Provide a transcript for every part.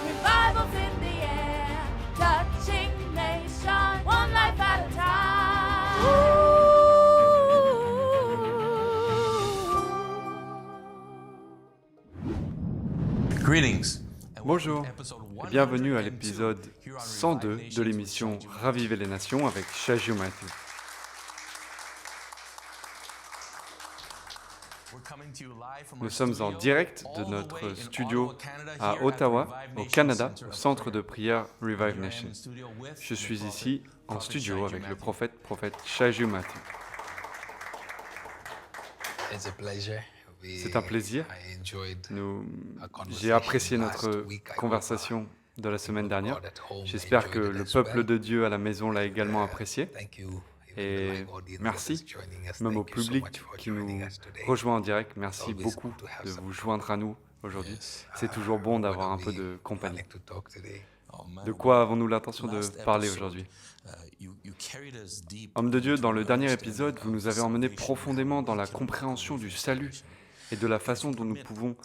Revivals in the air, touching nation, one life at a time. Greetings. Bonjour et bienvenue à l'épisode 102 de l'émission Raviver les Nations avec Shaju Matthew. Nous sommes en direct de notre studio à Ottawa, au Canada, au centre de prière Revive Nation. Je suis ici en studio avec le prophète Shaju Matthew. C'est un plaisir. J'ai apprécié notre conversation de la semaine dernière. J'espère que le peuple de Dieu à la maison l'a également apprécié. Et merci, même au public qui nous rejoint en direct. Merci beaucoup de vous joindre à nous aujourd'hui. C'est toujours bon d'avoir un peu de compagnie. De quoi avons-nous l'intention de parler aujourd'hui ? Homme de Dieu, dans le dernier épisode, vous nous avez emmenés profondément dans la compréhension du salut et de la façon dont nous pouvons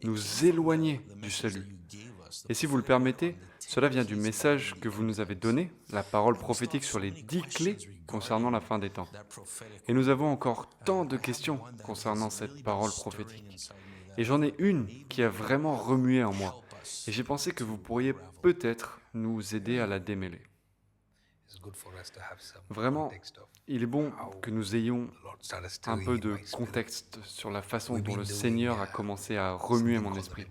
nous éloigner du salut. Et si vous le permettez, cela vient du message que vous nous avez donné, la parole prophétique sur les 10 clés concernant la fin des temps. Et nous avons encore tant de questions concernant cette parole prophétique. Et j'en ai une qui a vraiment remué en moi. Et j'ai pensé que vous pourriez peut-être nous aider à la démêler. Vraiment, il est bon que nous ayons un peu de contexte sur la façon dont le Seigneur a commencé à remuer mon esprit.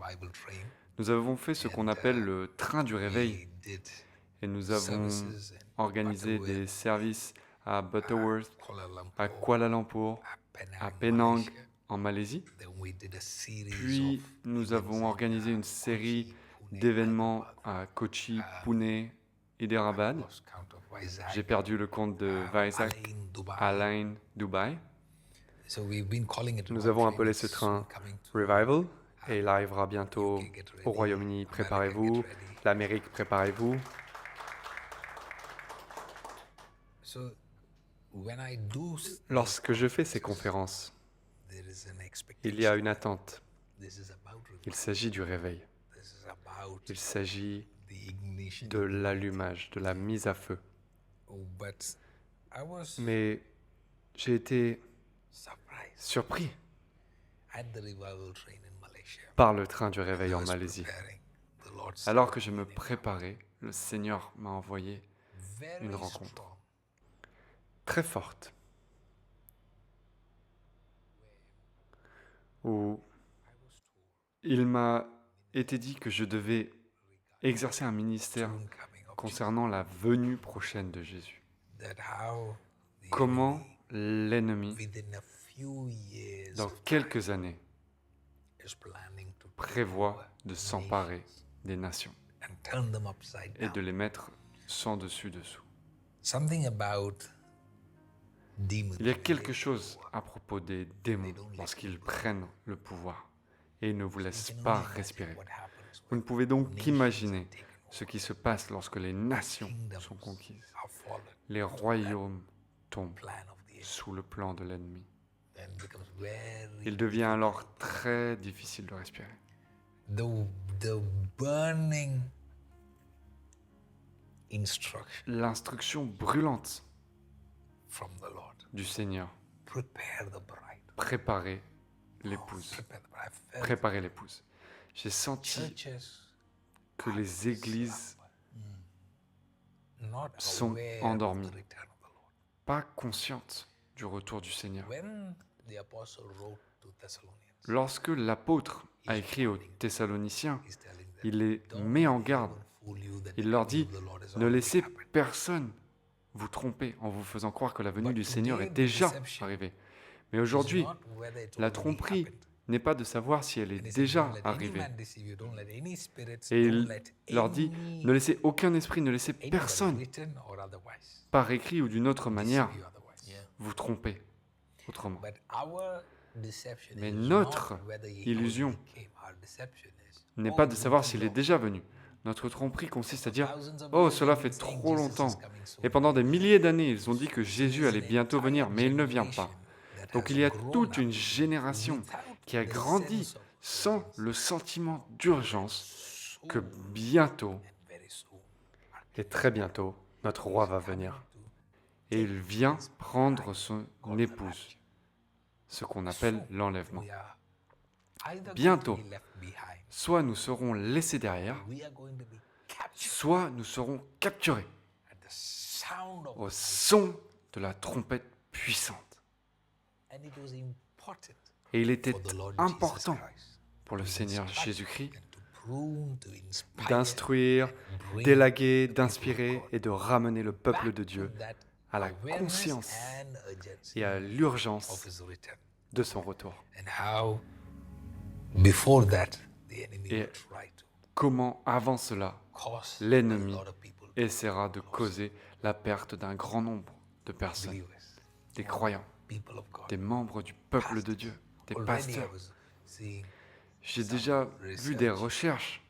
Nous avons fait ce qu'on appelle le train du réveil et nous avons organisé des services à Butterworth, à Kuala Lumpur, à Penang, en Malaisie. Puis nous avons organisé une série d'événements à Kochi, Pune, Hyderabad. J'ai perdu le compte de Vizag, Al-Ain, Dubaï. Nous avons appelé ce train Revival et il arrivera bientôt au Royaume-Uni. Préparez-vous, l'Amérique, préparez-vous. Lorsque je fais ces conférences, il y a une attente. Il s'agit du réveil. Il s'agit de l'allumage, de la mise à feu. Mais j'ai été surpris par le train du réveil en Malaisie. Alors que je me préparais, le Seigneur m'a envoyé une rencontre très forte où il m'a été dit que je devais exercer un ministère concernant la venue prochaine de Jésus. Comment l'ennemi, dans quelques années, prévoit de s'emparer des nations et de les mettre sans dessus-dessous. Il y a quelque chose à propos des démons lorsqu'ils prennent le pouvoir et ils ne vous laissent pas respirer. Vous ne pouvez donc qu'imaginer ce qui se passe lorsque les nations sont conquises. Les royaumes tombent sous le plan de l'ennemi. Il devient alors très difficile de respirer. L'instruction brûlante du Seigneur, préparez l'épouse. Préparez l'épouse. J'ai senti que les églises sont endormies, pas conscientes du retour du Seigneur. Lorsque l'apôtre a écrit aux Thessaloniciens, il les met en garde. Il leur dit « Ne laissez personne vous tromper en vous faisant croire que la venue du Seigneur est déjà arrivée. » Mais aujourd'hui, la tromperie n'est pas de savoir si elle est déjà arrivée. Et il leur dit « Ne laissez aucun esprit, ne laissez personne, par écrit ou d'une autre manière, vous tromper autrement. » Mais notre illusion n'est pas de savoir s'il est déjà venu. Notre tromperie consiste à dire « Oh, cela fait trop longtemps. Et pendant des milliers d'années, ils ont dit que Jésus allait bientôt venir, mais il ne vient pas. » Donc il y a toute une génération qui a grandi sans le sentiment d'urgence que bientôt, et très bientôt, notre roi va venir. Et il vient prendre son épouse, ce qu'on appelle l'enlèvement. Bientôt, soit nous serons laissés derrière, soit nous serons capturés au son de la trompette puissante. Et il était important pour le Seigneur Jésus-Christ d'instruire, d'élaguer, d'inspirer et de ramener le peuple de Dieu à la conscience et à l'urgence de son retour. Et comment, avant cela, l'ennemi essaiera de causer la perte d'un grand nombre de personnes, des croyants, des membres du peuple de Dieu, des pasteurs. J'ai déjà vu des recherches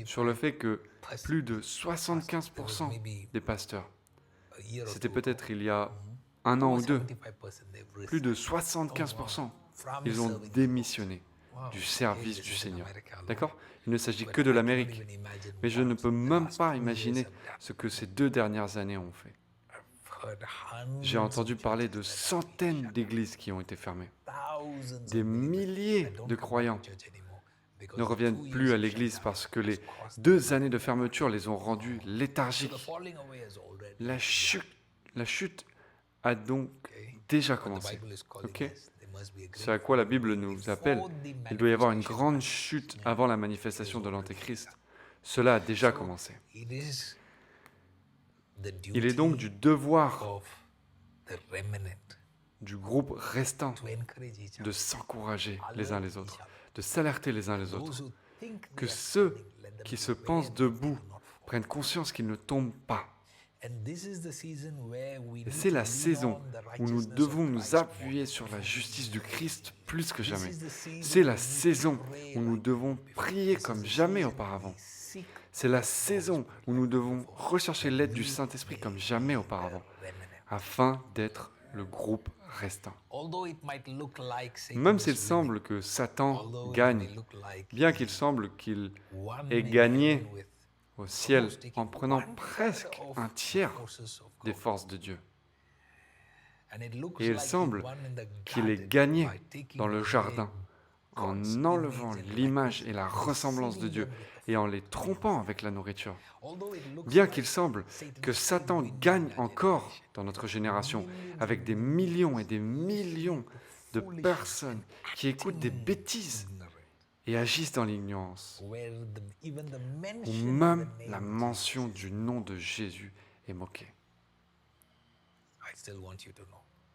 sur le fait que plus de 75% des pasteurs, c'était peut-être il y a un an ou deux, plus de 75%, ils ont démissionné du service du Seigneur. D'accord ? Il ne s'agit que de l'Amérique. Mais je ne peux même pas imaginer ce que ces 2 dernières années ont fait. J'ai entendu parler de centaines d'églises qui ont été fermées. Des milliers de croyants ne reviennent plus à l'église parce que les 2 années de fermeture les ont rendus léthargiques. La chute a donc déjà commencé. Okay ? C'est à quoi la Bible nous appelle. Il doit y avoir une grande chute avant la manifestation de l'Antéchrist. Cela a déjà commencé. Il est donc du devoir du groupe restant de s'encourager les uns les autres, de s'alerter les uns les autres, que ceux qui se pensent debout prennent conscience qu'ils ne tombent pas. Et c'est la saison où nous devons nous appuyer sur la justice du Christ plus que jamais. C'est la saison où nous devons prier comme jamais auparavant. C'est la saison où nous devons rechercher l'aide du Saint-Esprit comme jamais auparavant, afin d'être le groupe restant. Même s'il semble que Satan gagne, bien qu'il semble qu'il ait gagné au ciel en prenant presque un tiers des forces de Dieu. Et il semble qu'il ait gagné dans le jardin en enlevant l'image et la ressemblance de Dieu et en les trompant avec la nourriture. Bien qu'il semble que Satan gagne encore dans notre génération avec des millions et des millions de personnes qui écoutent des bêtises et agissent dans l'ignorance, où même la mention du nom de Jésus est moquée.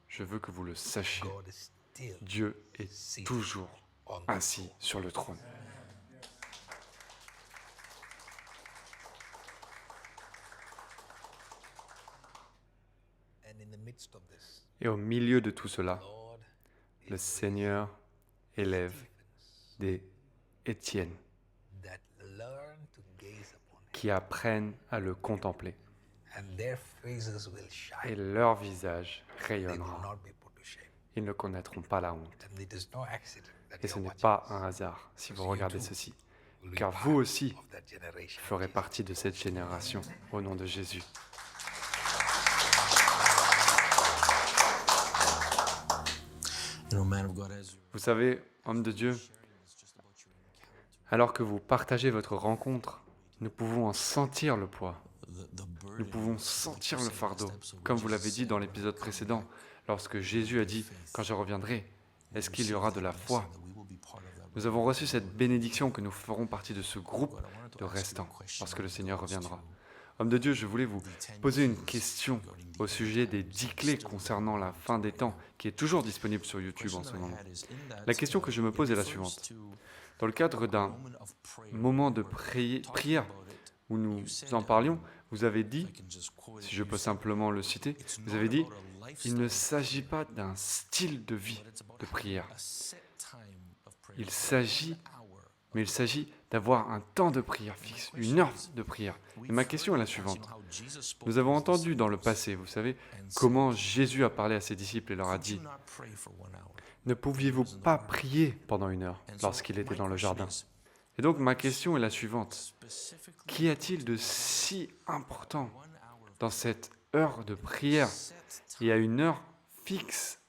Je veux que vous le sachiez, Dieu est toujours assis sur le trône. Et au milieu de tout cela, le Seigneur élève des Étienne qui apprennent à le contempler. Et leur visage rayonnera. Ils ne connaîtront pas la honte. Et ce n'est pas un hasard si vous regardez ceci, car vous aussi ferez partie de cette génération au nom de Jésus. Vous savez, homme de Dieu, alors que vous partagez votre rencontre, nous pouvons en sentir le poids. Nous pouvons sentir le fardeau, comme vous l'avez dit dans l'épisode précédent, lorsque Jésus a dit « Quand je reviendrai, est-ce qu'il y aura de la foi ?» Nous avons reçu cette bénédiction que nous ferons partie de ce groupe de restants, lorsque le Seigneur reviendra. Homme de Dieu, je voulais vous poser une question au sujet des 10 clés concernant la fin des temps, qui est toujours disponible sur YouTube en ce moment. La question que je me pose est la suivante. Dans le cadre d'un moment de prière où nous en parlions, vous avez dit, si je peux simplement le citer, vous avez dit « Il ne s'agit pas d'un style de vie de prière. Il s'agit d'avoir un temps de prière fixe, une heure de prière. » Et ma question est la suivante. Nous avons entendu dans le passé, vous savez, comment Jésus a parlé à ses disciples et leur a dit « Ne pouviez-vous pas prier pendant 1 heure lorsqu'il était dans le jardin ?» Et donc ma question est la suivante. Qu'y a-t-il de si important dans cette heure de prière? Il y a une heure fixe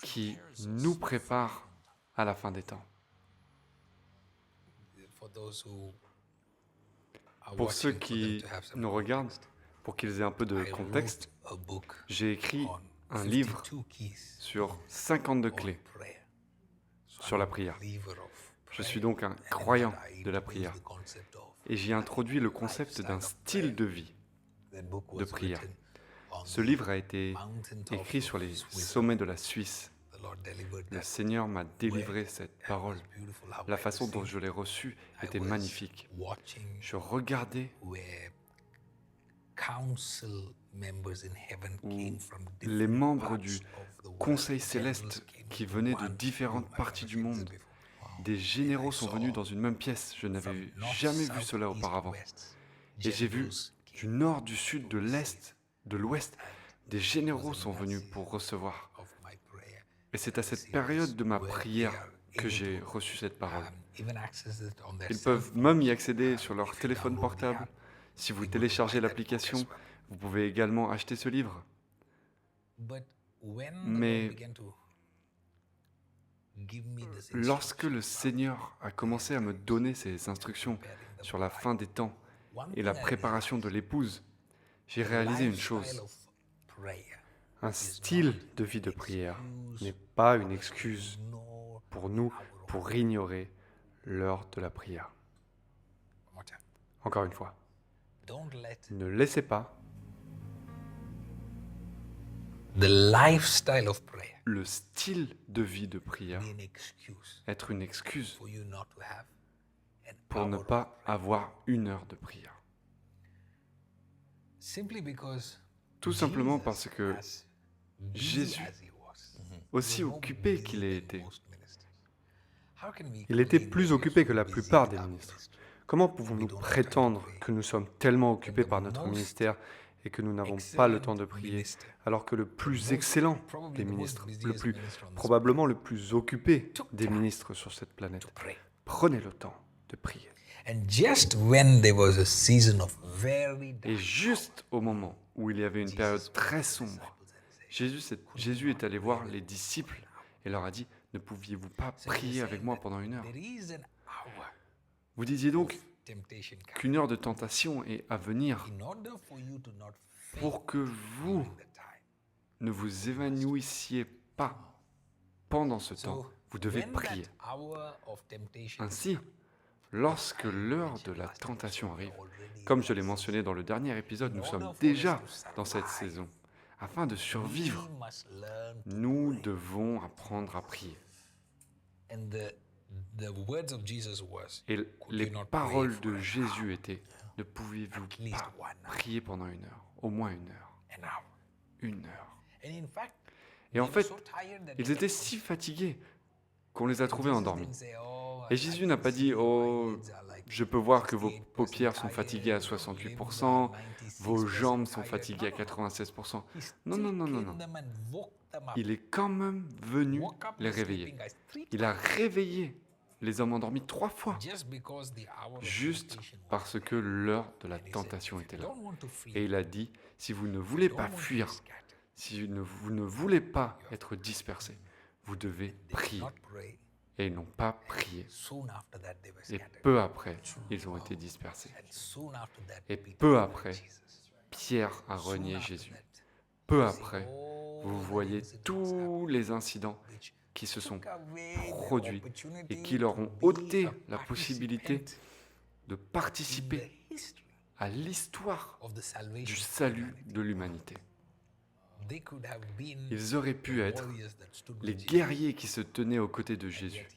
qui nous prépare à la fin des temps. Pour ceux qui nous regardent, pour qu'ils aient un peu de contexte, j'ai écrit un livre sur 52 clés sur la prière. Je suis donc un croyant de la prière et j'y ai introduit le concept d'un style de vie de prière. Ce livre a été écrit sur les sommets de la Suisse. Le Seigneur m'a délivré cette parole. La façon dont je l'ai reçue était magnifique. Je regardais où les membres du Conseil céleste qui venaient de différentes parties du monde, des généraux sont venus dans une même pièce. Je n'avais jamais vu cela auparavant. Et j'ai vu du nord, du sud, de l'est, de l'ouest, des généraux sont venus pour recevoir. Et c'est à cette période de ma prière que j'ai reçu cette parole. Ils peuvent même y accéder sur leur téléphone portable. Si vous téléchargez l'application, vous pouvez également acheter ce livre. Mais lorsque le Seigneur a commencé à me donner ses instructions sur la fin des temps et la préparation de l'épouse, j'ai réalisé une chose. Un style de vie de prière n'est pas une excuse pour nous pour ignorer l'heure de la prière. Encore une fois, ne laissez pas le style de vie de prière être une excuse pour ne pas avoir une heure de prière. Tout simplement parce que Jésus, aussi occupé qu'il ait été, il était plus occupé que la plupart des ministres. Comment pouvons-nous prétendre que nous sommes tellement occupés par notre ministère et que nous n'avons pas le temps de prier, alors que le plus excellent des ministres, probablement le plus occupé des ministres sur cette planète, prenait le temps de prier. Et juste au moment où il y avait une période très sombre, Jésus est allé voir les disciples et leur a dit, ne pouviez-vous pas prier avec moi pendant une heure? Vous disiez donc qu'une heure de tentation est à venir pour que vous ne vous évanouissiez pas pendant ce temps. Vous devez prier. Ainsi, lorsque l'heure de la tentation arrive, comme je l'ai mentionné dans le dernier épisode, nous sommes déjà dans cette saison. Afin de survivre, nous devons apprendre à prier. Et les paroles de Jésus étaient, ne pouviez-vous pas prier pendant une heure, au moins une heure, une heure. Et en fait, ils étaient si fatigués qu'on les a trouvés endormis. Et Jésus n'a pas dit, oh, je peux voir que vos paupières sont fatiguées à 68%, vos jambes sont fatiguées à 96%. Non, non, non, non, non. Il est quand même venu les réveiller. Il a réveillé les hommes endormis 3 fois, juste parce que l'heure de la tentation était là. Et il a dit, si vous ne voulez pas fuir, si vous ne voulez pas être dispersés, vous devez prier. Et ils n'ont pas prié. Et peu après, ils ont été dispersés. Et peu après, Pierre a renié Jésus. Peu après, vous voyez tous les incidents qui se sont produits et qui leur ont ôté la possibilité de participer à l'histoire du salut de l'humanité. Ils auraient pu être les guerriers qui se tenaient aux côtés de Jésus.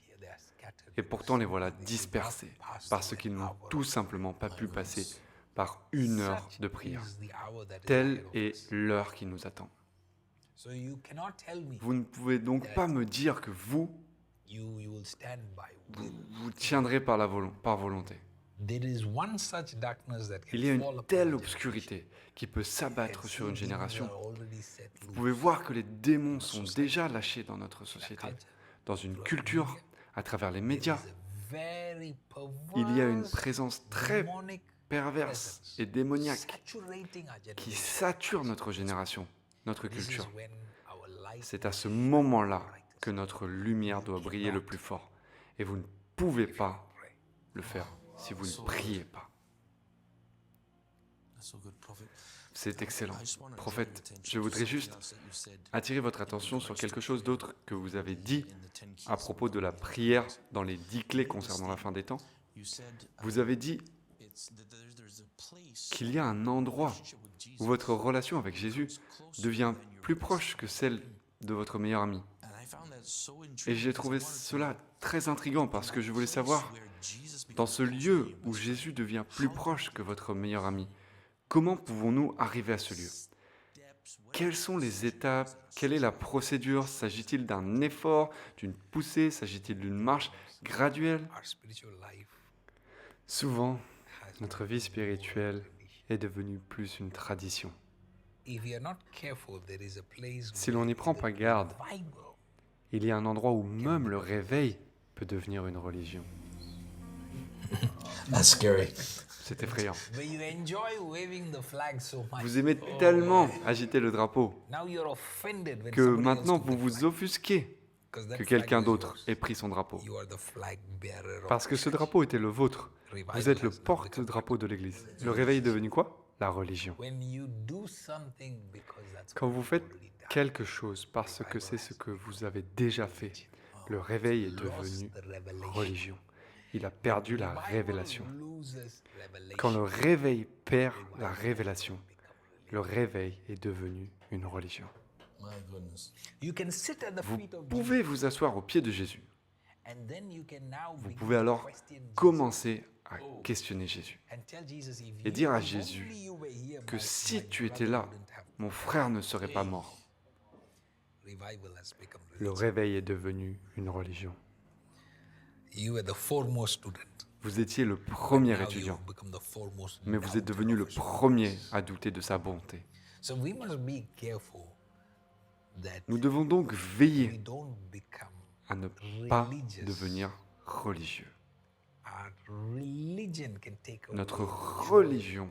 Et pourtant les voilà dispersés parce qu'ils n'ont tout simplement pas pu passer par une heure de prière. Telle est l'heure qui nous attend. Vous ne pouvez donc pas me dire que vous tiendrez par volonté. Il y a une telle obscurité qui peut s'abattre sur une génération. Vous pouvez voir que les démons sont déjà lâchés dans notre société, dans une culture, à travers les médias. il y a une présence très perverse et démoniaque qui sature notre génération, notre culture. C'est à ce moment-là que notre lumière doit briller le plus fort. Et vous ne pouvez pas le faire si vous ne priez pas. C'est excellent. Prophète, je voudrais juste attirer votre attention sur quelque chose d'autre que vous avez dit à propos de la prière dans les 10 clés concernant la fin des temps. Vous avez dit qu'il y a un endroit où votre relation avec Jésus devient plus proche que celle de votre meilleur ami. Et j'ai trouvé cela très intriguant parce que je voulais savoir, dans ce lieu où Jésus devient plus proche que votre meilleur ami, comment pouvons-nous arriver à ce lieu? Quelles sont les étapes? Quelle est la procédure? S'agit-il d'un effort, d'une poussée? S'agit-il d'une marche graduelle? Souvent, notre vie spirituelle est devenue plus une tradition. Si l'on n'y prend pas garde, il y a un endroit où même le réveil peut devenir une religion. That's scary. C'est effrayant. But you enjoy waving the flag so much. Vous aimez tellement agiter le drapeau Now you're offended when que somebody maintenant else took vous the vous flag, offusquez 'cause that que flag quelqu'un is d'autre yours. ait pris son drapeau. You are the flag bearer of Parce que ce drapeau était le vôtre. Vous êtes le porte-drapeau de l'Église. Le réveil est devenu quoi? La religion. when you do something because that's Quand what vous you've faites already done. quelque chose parce que c'est ce que vous avez déjà fait, le réveil est devenu Lost the revelation. religion. Il a perdu la révélation. Loses revelation. Quand le réveil perd la révélation, le réveil est devenu une religion. My goodness. You can sit at the Vous feet of pouvez vous asseoir au pied de Jésus. Jesus, and then you can now Vous begin pouvez to alors question Jesus commencer à questionner Jésus and tell Jesus, if et you- dire à if Jésus only you were here, que my- si my tu brother étais là, wouldn't have- mon frère ne serait pas mort. Revival has become Le religion. réveil est devenu une religion. You were the foremost student. Vous étiez le premier Now étudiant, you've become the foremost mais vous êtes doubter devenu of le his premier à douter de sa bonté. So we must be careful that Nous devons donc veiller we don't become à ne pas devenir religieux. our religion can take away Notre religion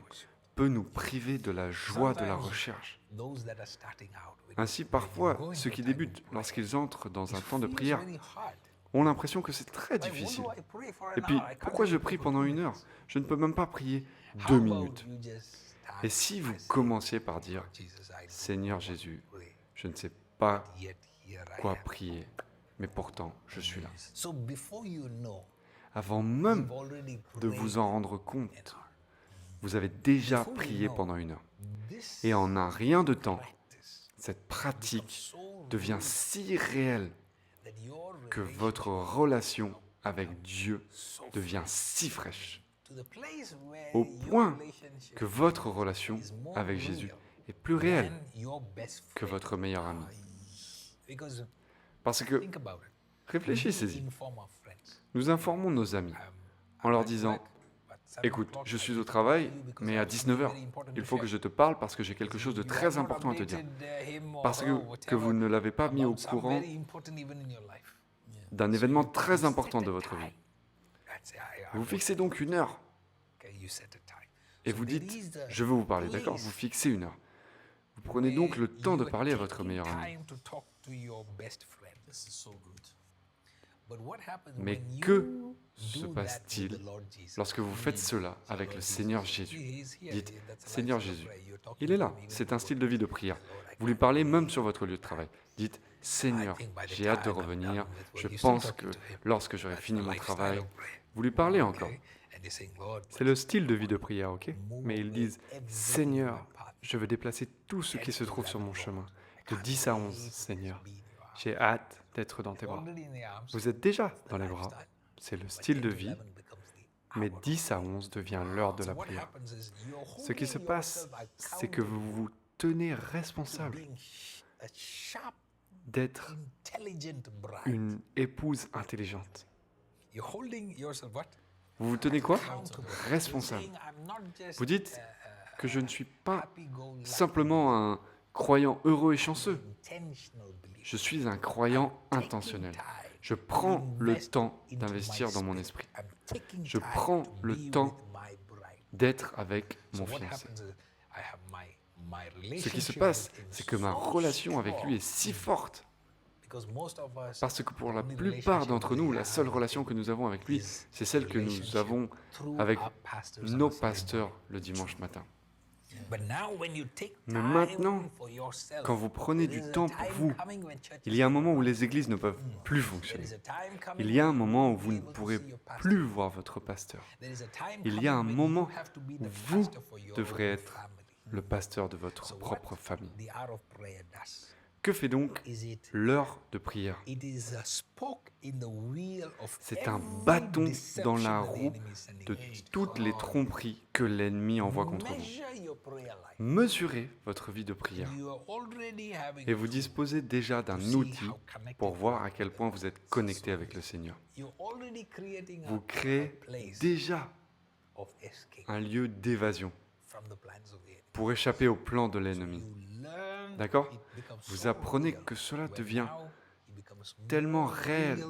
peut nous priver de la joie de la recherche. those that are starting out with Ainsi, parfois, ceux qui débutent lorsqu'ils entrent dans un temps de feels prière very hard. ont l'impression que c'est très Like, what difficile. do I pray for an Et puis, hour? I can't pourquoi je even prie pray pendant for 1 heure? Je ne peux même pas prier How 2 about minutes. you just start Et si vous by saying, commenciez par dire, Jesus, I don't Seigneur know what to Jésus, pray, je ne sais pas yet here I quoi am. prier, mais pourtant, je suis là. So before you know, Avant même you've already de prayed vous en rendre an compte, hour. vous avez déjà prié pendant 1 heure. This Et en un rien de temps, practice cette pratique so devient si réelle that your que relationship votre relation avec Dieu devient si fraîche, to the place where au your point relationship que votre relation is more avec Jésus real est plus réelle than your best que friend. votre meilleur ami. Because Parce que, think about it. réfléchissez-y, We inform our friends. nous informons nos amis en leur disant « Écoute, je suis au travail, mais à 19h, il faut que je te parle parce que j'ai quelque chose de très important à te dire. » Parce que vous ne l'avez pas mis au courant d'un événement très important de votre vie. Vous fixez donc 1 heure et vous dites « Je veux vous parler, d'accord ?» Vous fixez 1 heure. Vous prenez donc le temps de parler à votre meilleur ami. Mais que se passe-t-il lorsque vous faites cela avec le Seigneur Jésus? Dites, Seigneur Jésus, il est là, c'est un style de vie de prière. Vous lui parlez même sur votre lieu de travail. Dites, Seigneur, j'ai hâte de revenir, je pense que lorsque j'aurai fini mon travail, vous lui parlez encore. C'est le style de vie de prière, ok? Mais ils disent, Seigneur, je veux déplacer tout ce qui se trouve sur mon chemin. De 10 à 11, Seigneur, j'ai hâte d'être dans tes bras. Vous êtes déjà dans les bras, c'est le style de vie, mais 10 à 11 devient l'heure de la prière. Ce qui se passe, c'est que vous vous tenez responsable d'être une épouse intelligente. Vous vous tenez quoi? Responsable. Vous dites que je ne suis pas simplement un croyant heureux et chanceux. Je suis un croyant intentionnel. Je prends le temps d'investir dans mon esprit. Je prends le temps d'être avec mon fiancé. Ce qui se passe, c'est que ma relation avec lui est si forte. Parce que pour la plupart d'entre nous, la seule relation que nous avons avec lui, c'est celle que nous avons avec nos pasteurs le dimanche matin. Mais maintenant, quand vous prenez du temps pour vous, il y a un moment où les églises ne peuvent plus fonctionner. Il y a un moment où vous ne pourrez plus voir votre pasteur. Il y a un moment où vous devrez être le pasteur de votre propre famille. Que fait donc l'heure de prière? C'est un bâton dans la roue de toutes les tromperies que l'ennemi envoie contre vous. Mesurez votre vie de prière et vous disposez déjà d'un outil pour voir à quel point vous êtes connecté avec le Seigneur. Vous créez déjà un lieu d'évasion pour échapper au plan de l'ennemi. D'accord? Vous apprenez que cela devient tellement réel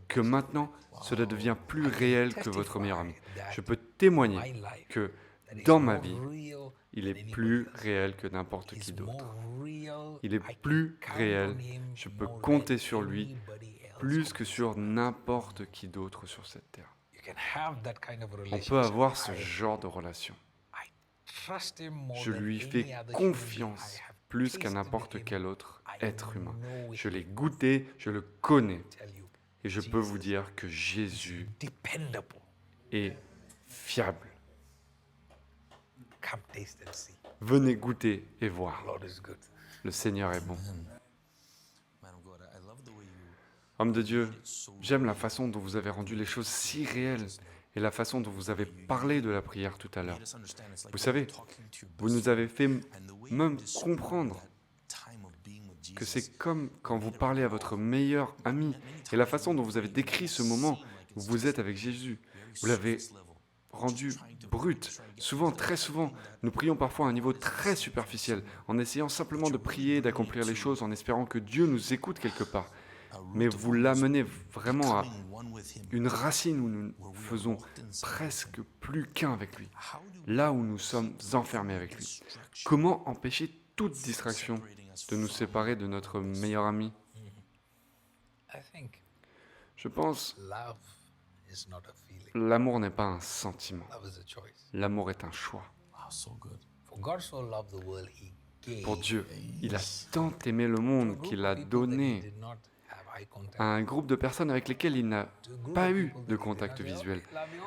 que maintenant, cela devient plus réel que votre meilleur ami. Je peux témoigner que dans ma vie, il est plus réel que n'importe qui d'autre. Il est plus réel, je peux compter sur lui plus que sur n'importe qui d'autre sur cette terre. On peut avoir ce genre de relation. Je lui fais confiance plus qu'à n'importe quel autre être humain. Je l'ai goûté, je le connais. Et je peux vous dire que Jésus est fiable. Venez goûter et voir. Le Seigneur est bon. Homme de Dieu, j'aime la façon dont vous avez rendu les choses si réelles et la façon dont vous avez parlé de la prière tout à l'heure. Vous savez, vous nous avez fait même comprendre que c'est comme quand vous parlez à votre meilleur ami et la façon dont vous avez décrit ce moment où vous êtes avec Jésus. Vous l'avez rendu brut. Souvent, très souvent, nous prions parfois à un niveau très superficiel, en essayant simplement de prier, d'accomplir les choses, en espérant que Dieu nous écoute quelque part. Mais vous l'amenez vraiment à une racine où nous ne faisons presque plus qu'un avec lui, là où nous sommes enfermés avec lui. Comment empêcher toute distraction de nous séparer de notre meilleur ami? Je pense, l'amour n'est pas un sentiment. L'amour est un choix. Pour Dieu, il a tant aimé le monde qu'il a donné à un groupe de personnes avec lesquelles il n'a pas eu de contact visuel,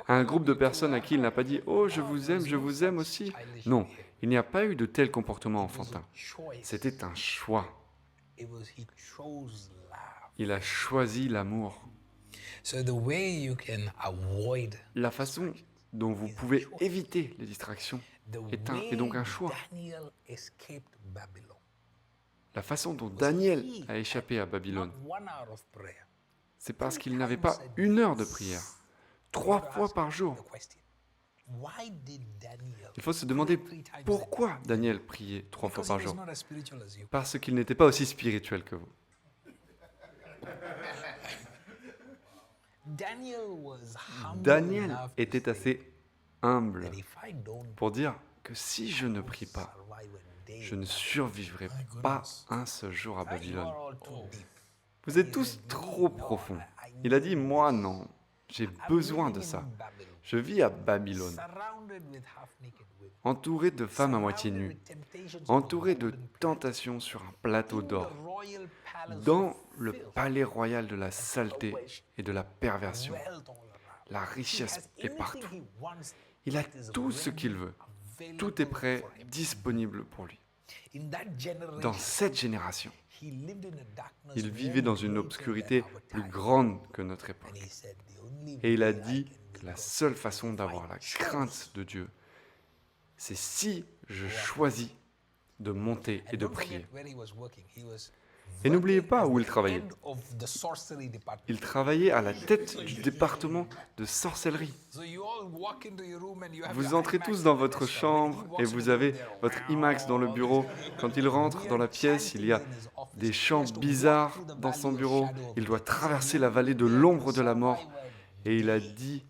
à un groupe de personnes à qui il n'a pas dit « Oh, je vous aime aussi ». Non, il n'y a pas eu de tel comportement enfantin. C'était un choix. Il a choisi l'amour. La façon dont vous pouvez éviter les distractions est donc un choix. La façon dont Daniel a échappé à Babylone, c'est parce qu'il n'avait pas 1 heure de prière, 3 fois par jour. Il faut se demander pourquoi Daniel priait 3 fois par jour. Parce qu'il n'était pas aussi spirituel que vous. Daniel était assez humble pour dire que si je ne prie pas, je ne survivrai pas un seul jour à Babylone. Vous êtes tous trop profonds. Il a dit, moi non, j'ai besoin de ça. Je vis à Babylone, entouré de femmes à moitié nues, entouré de tentations sur un plateau d'or, dans le palais royal de la saleté et de la perversion. La richesse est partout. Il a tout ce qu'il veut. Tout est prêt, disponible pour lui. Dans cette génération, il vivait dans une obscurité plus grande que notre époque. Et il a dit que la seule façon d'avoir la crainte de Dieu, c'est si je choisis de monter et de prier. Et n'oubliez pas où il travaillait. Head of the sorcery department. Il travaillait à la tête du département de sorcellerie. So you all walk into your room and you have Vous your entrez IMAX tous in dans the votre desk. When chambre he et walks vous into avez there, votre IMAX dans le bureau. Quand il rentre dans la pièce, il y a des chants bizarres dans son bureau. Il doit traverser la vallée de l'ombre de la mort. Et il a dit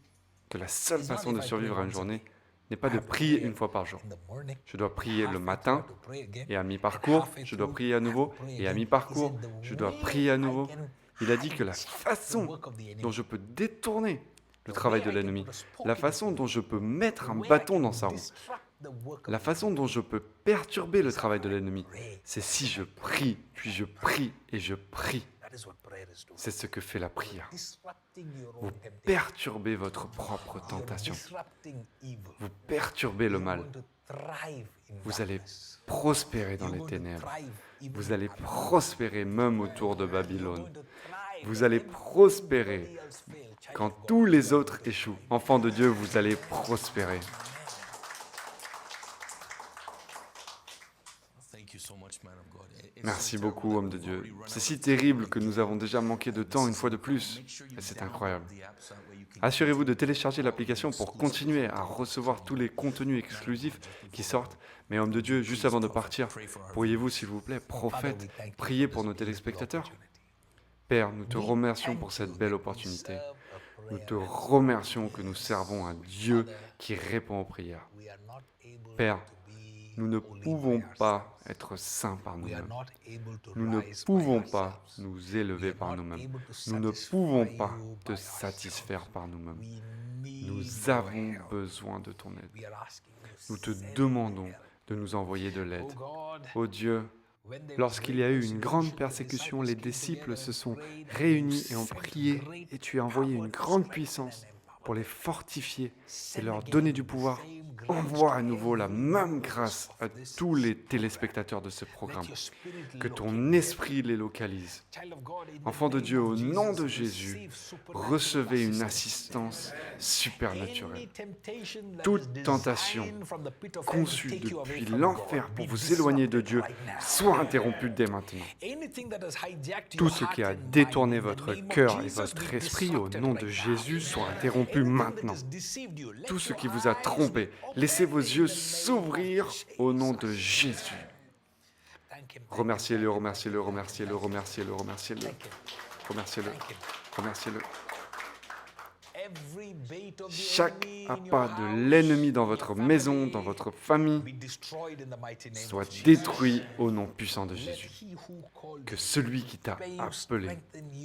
que la seule façon de survivre à une journée n'est pas de prier une fois par jour. in the morning, Je dois prier le matin to pray again. et à mi-parcours, je dois prier à nouveau et à mi-parcours, je dois prier à nouveau. Il a dit que la façon dont je peux détourner le travail de l'ennemi, la façon dont je peux mettre un bâton dans sa roue, la façon dont je peux perturber le travail de l'ennemi, c'est si je prie, puis je prie et je prie. That is what prayer is doing. C'est ce que fait la prière. Disrupting your Vous own temptation. perturbez votre propre tentation. Disrupting evil. Vous perturbez le You're mal. going to thrive in Vous allez darkness. prospérer dans You're les going to ténèbres. thrive even Vous in allez darkness. prospérer même autour de You're Babylone. going to thrive Vous when allez prospérer. everybody else fails. Child Quand of God. tous les autres échouent, enfants de Dieu, vous allez prospérer. Thank you so much, man of God. It's Merci so beaucoup, terrible homme de that Dieu. we've already run C'est out si of terrible time. que nous avons déjà manqué de temps une fois de plus. Make sure you Et c'est download incroyable. the app so that way you can Assurez-vous de télécharger l'application pour continuer à recevoir tous les contenus exclusifs qui sortent. Mais homme de Dieu, juste avant de partir, pourriez-vous, s'il vous plaît, prophète, prier pour nos téléspectateurs? Père, nous te remercions pour cette belle opportunité. Nous te remercions que nous servons un Dieu qui répond aux prières. We are not able Père, to be nous ne holy pouvons by pas ourselves. être saints par We are nous-mêmes. not able to Nous ne rise by pouvons pas ourselves. nous élever We are par not nous-mêmes. able to Nous ne satisfy pouvons pas you te by satisfaire ourselves. par nous-mêmes. We need Nous your avons help. besoin de ton aide. We are asking you to Nous te send demandons help. de nous envoyer de l'aide. Oh God, Ô Dieu, when there was lorsqu'il y a eu great une grande persecution, persécution, les disciples se sont réunis et ont prié, et tu as envoyé une grande puissance pour les fortifier et leur donner du pouvoir. Envoie à nouveau la même grâce à tous les téléspectateurs de ce programme. Que ton esprit les localise. Enfants de Dieu, au nom de Jésus, recevez une assistance supernaturelle. Toute tentation conçue depuis l'enfer pour vous éloigner de Dieu soit interrompue dès maintenant. Tout ce qui a détourné votre cœur et votre esprit au nom de Jésus soit interrompu maintenant. Tout ce qui vous a trompé, laissez vos yeux s'ouvrir au nom de Jésus. Remerciez-le, remerciez-le, remerciez-le, remerciez-le, remerciez-le, remerciez-le, remerciez-le. Chaque appât de l'ennemi dans votre maison, dans votre famille, soit détruit au nom puissant de Jésus. Que celui qui t'a appelé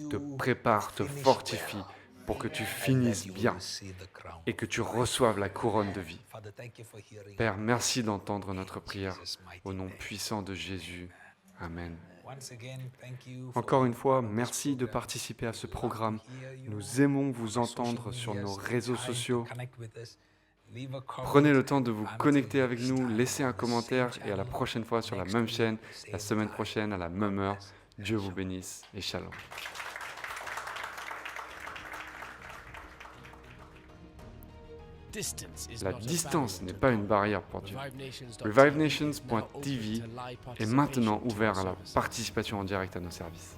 te prépare, te fortifie pour que tu finisses bien et que tu reçoives la couronne de vie. Père, merci d'entendre notre prière au nom puissant de Jésus. Amen. Encore une fois, merci de participer à ce programme. Nous aimons vous entendre sur nos réseaux sociaux. Prenez le temps de vous connecter avec nous, laissez un commentaire et à la prochaine fois sur la même chaîne, la semaine prochaine à la même heure. Dieu vous bénisse et shalom. La distance n'est pas une barrière pour Dieu. ReviveNations.tv est maintenant ouvert à la participation en direct à nos services.